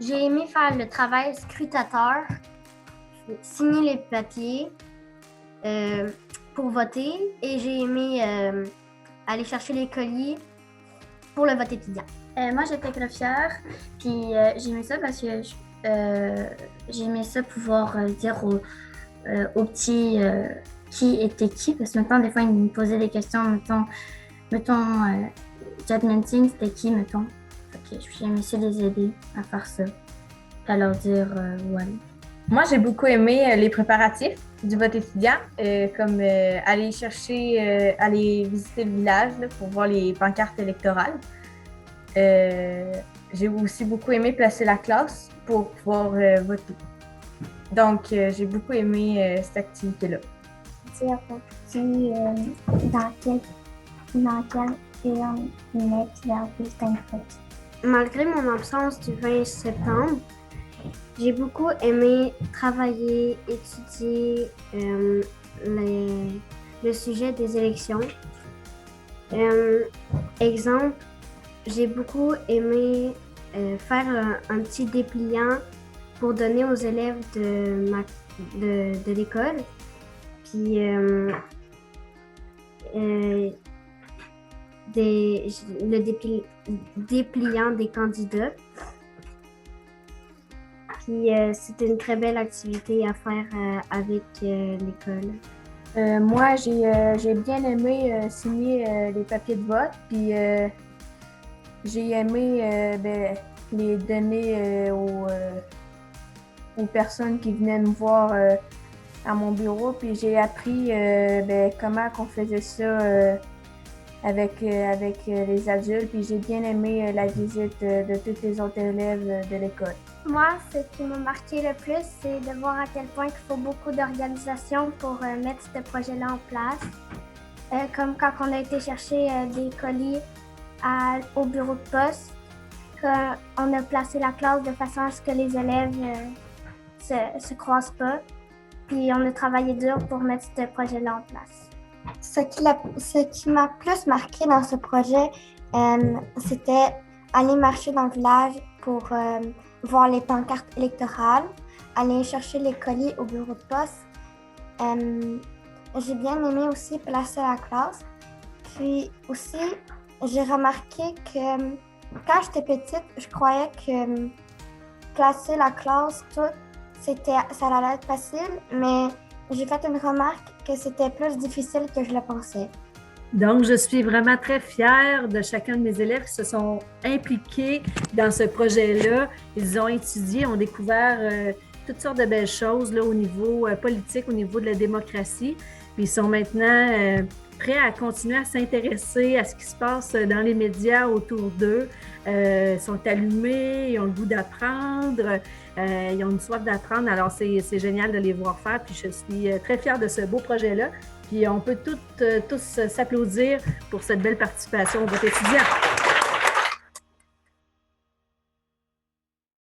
J'ai aimé faire le travail scrutateur, signer les papiers euh, pour voter et j'ai aimé aller chercher les colis pour le vote étudiant. Moi, j'étais greffière, puis j'aimais ça parce que j'aimais ça pouvoir dire aux petits qui était qui, parce que maintenant, des fois, ils me posaient des questions, mettons Jadminton, c'était qui, mettons. Fait que j'aimais ça les aider à faire ça, à leur dire ouais. Moi, j'ai beaucoup aimé les préparatifs du vote étudiant, comme aller chercher, aller visiter le village là, pour voir les pancartes électorales. J'ai aussi beaucoup aimé placer la classe pour pouvoir voter. Donc, j'ai beaucoup aimé cette activité-là. Dire dans quelle mettre leur bulletin de vote. Malgré mon absence du 20 septembre, j'ai beaucoup aimé travailler, étudier le sujet des élections. Exemple, j'ai beaucoup aimé faire un petit dépliant pour donner aux élèves de l'école. Puis le dépliant des candidats. Puis c'était une très belle activité à faire avec l'école. Moi, j'ai bien aimé signer les papiers de vote, puis j'ai aimé les donner aux personnes qui venaient me voir à mon bureau, puis j'ai appris comment on faisait ça avec les adultes, puis j'ai bien aimé la visite de tous les autres élèves de l'école. Moi, ce qui m'a marqué le plus, c'est de voir à quel point il faut beaucoup d'organisation pour mettre ce projet-là en place. Comme quand on a été chercher des colis au bureau de poste, on a placé la classe de façon à ce que les élèves se croisent pas. Puis on a travaillé dur pour mettre ce projet-là en place. Ce qui m'a plus marqué dans ce projet, c'était aller marcher dans le village pour voir les pancartes électorales, aller chercher les colis au bureau de poste. J'ai bien aimé aussi placer la classe. Puis aussi, j'ai remarqué que quand j'étais petite, je croyais que placer la classe toute, ça allait être facile, mais j'ai fait une remarque que c'était plus difficile que je le pensais. Donc, je suis vraiment très fière de chacun de mes élèves qui se sont impliqués dans ce projet-là. Ils ont étudié, ont découvert toutes sortes de belles choses là, au niveau politique, au niveau de la démocratie. Puis ils sont maintenant prêts à continuer à s'intéresser à ce qui se passe dans les médias autour d'eux. Ils sont allumés, ils ont le goût d'apprendre, ils ont une soif d'apprendre. Alors, c'est génial de les voir faire. Puis je suis très fière de ce beau projet-là. Puis on peut tous s'applaudir pour cette belle participation au vote étudiant.